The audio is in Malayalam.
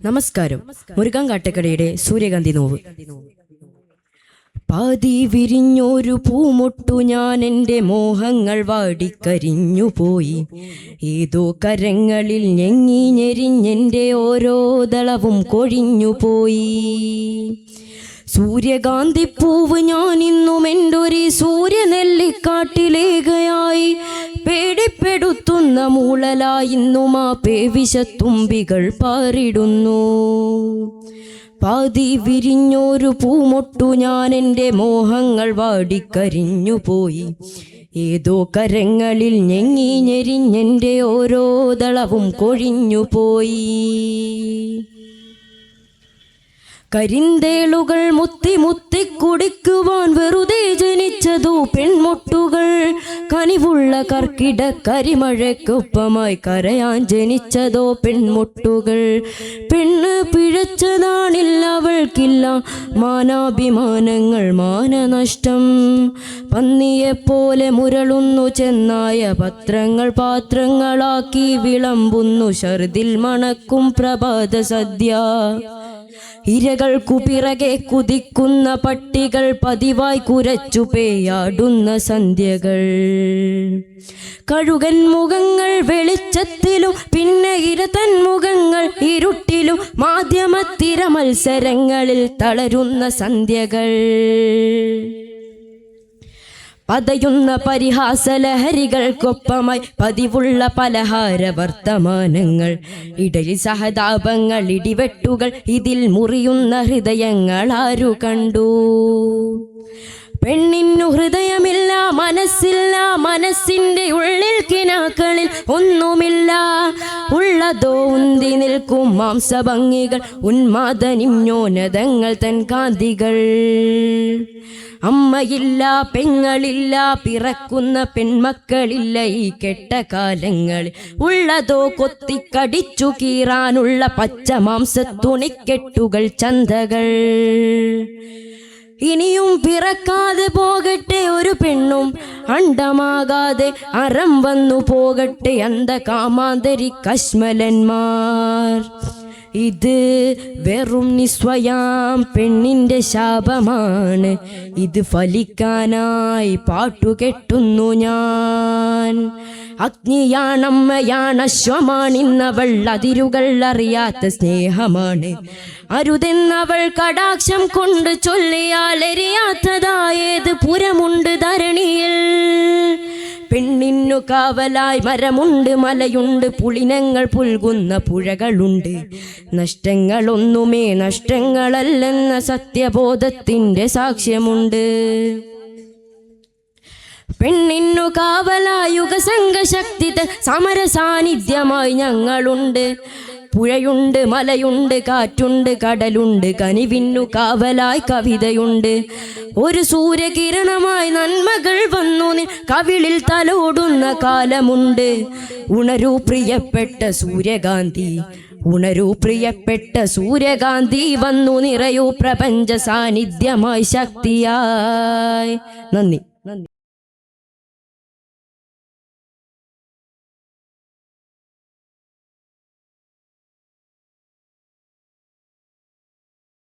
നമസ്കാരം. മുരുകൻ കാട്ടക്കടയുടെ സൂര്യകാന്തി നോവ്. പാതി വിരിഞ്ഞൊരു പൂമൊട്ടു ഞാൻ എൻ്റെ മോഹങ്ങൾ വാടിക്കരിഞ്ഞു പോയി. ഏതോ കരങ്ങളിൽ ഞെങ്ങി ഞെരിഞ്ഞെൻ്റെ ഓരോ ദളവും കൊഴിഞ്ഞു പോയി. സൂര്യകാന്തിപ്പൂവ് ഞാൻ ഇന്നും എൻ്റൊരു സൂര്യനെല്ലിക്കാട്ടിലേകയായി പേടിപ്പെടുത്തുന്ന മൂളലായി ഇന്നും ആ പേവിഷത്തുമ്പികൾ പാറിടുന്നു. പാതി വിരിഞ്ഞൊരു പൂമൊട്ടു ഞാൻ എൻ്റെ മോഹങ്ങൾ വാടിക്കരിഞ്ഞു പോയി. ഏതോ കരങ്ങളിൽ ഞെങ്ങി ഞെരിഞ്ഞെൻ്റെ ഓരോ ദളവും കൊഴിഞ്ഞു പോയി. കരിന്തേളുകൾ മുത്തി മുത്തി കുടിക്കുവാൻ വെറുതെ ജനിച്ചതു പെൺമൊട്ടുകൾ. കനിവുള്ള കർക്കിട കരിമഴക്കൊപ്പമായി കരയാൻ ജനിച്ചതോ പെൺമൊട്ടുകൾ. പെണ്ണ് പിഴച്ചതാണില്ല അവൾക്കില്ല മാനാഭിമാനങ്ങൾ മാനനഷ്ടം. പന്നിയെപ്പോലെ മുരളുന്നു ചെന്നായ പത്രങ്ങൾ പാത്രങ്ങളാക്കി വിളമ്പുന്നു ഛർദിൽ മണക്കും പ്രഭാത സദ്യ. ഇരകൾക്കു പിറകെ കുതിക്കുന്ന പട്ടികൾ പതിവായി കുരച്ചു പേയാടുന്ന സന്ധ്യകൾ. കഴുകൻ മുഖങ്ങൾ വെളിച്ചത്തിലും പിന്നെ ഇരതൻ മുഖങ്ങൾ ഇരുട്ടിലും മാധ്യമത്തിര മത്സരങ്ങളിൽ തളരുന്ന സന്ധ്യകൾ. പതയുന്ന പരിഹാസലഹരികൾക്കൊപ്പമായി പതിവുള്ള പലഹാര വർത്തമാനങ്ങൾ. ഇടയിൽ സഹതാപങ്ങൾ ഇടിവെട്ടുകൾ ഇതിൽ മുറിയുന്ന ഹൃദയങ്ങൾ ആരു കണ്ടു? പെണ്ണിനു ഹൃദയമില്ല മനസ്സില്ല, മനസ്സിൻ്റെ ഉള്ളിൽ കിനാക്കളിൽ ഒന്നുമില്ല. ഉള്ളതോ ഉന്തി നിൽക്കും മാംസഭംഗികൾ, ഉന്മാദനിമ്യോന്നതങ്ങൾ തൻ കാന്തികൾ. അമ്മയില്ല പെങ്ങളില്ല പിറക്കുന്ന പെൺമക്കളില്ല ഈ കെട്ട കാലങ്ങളിൽ. ഉള്ളതോ കൊത്തിക്കടിച്ചു കീറാനുള്ള പച്ച മാംസത്തുണിക്കെട്ടുകൾ ചന്തകൾ. ഇനിയും പിറക്കാതെ പോകട്ടെ ഒരു പെണ്ണും, അണ്ടമാകാതെ അறம் വന്നു പോകട്ടെ അന്ധകാമാന്തരി കശ്മലന്മാർ. ഇത് വെറും നിസ്വയം പെണ്ണിൻ്റെ ശാപമാണ്. ഇത് ഫലിക്കാനായി പാട്ടുകെട്ടുന്നു ഞാൻ. അഗ്നിയാണമ്മയാണ് അശ്വമാണിന്നവൾ, അതിരുകൾ അറിയാത്ത സ്നേഹമാണ്. അരുതെന്നവൾ കടാക്ഷം കൊണ്ട് ചൊല്ലിയാൽ എരിയാത്തതായേത് പുരമുണ്ട് ധരണിയിൽ. പെണ്ണിനു കാവലായി മരമുണ്ട്, മലയുണ്ട്, പുളിനങ്ങൾ പുൽകുന്ന പുഴകളുണ്ട്. നഷ്ടങ്ങളൊന്നുമേ നഷ്ടങ്ങളല്ലെന്ന സത്യബോധത്തിൻ്റെ സാക്ഷ്യമുണ്ട്. പെണ്ണിനു കാവലായി യുഗസംഘശക്തി സമര സാന്നിധ്യമായി ഞങ്ങളുണ്ട്. പുഴയുണ്ട്, മലയുണ്ട്, കാറ്റുണ്ട്, കടലുണ്ട്, കനിവിന്നു കാവലായി കവിതയുണ്ട്. ഒരു സൂര്യകിരണമായി നന്മകൾ വന്നു കവിളിൽ തലോടുന്ന കാലമുണ്ട്. ഉണരൂ പ്രിയപ്പെട്ട സൂര്യകാന്തി, ഉണരൂ പ്രിയപ്പെട്ട സൂര്യകാന്തി, വന്നു നിറയൂ പ്രപഞ്ച സാന്നിധ്യമായി ശക്തിയായി. നന്ദി.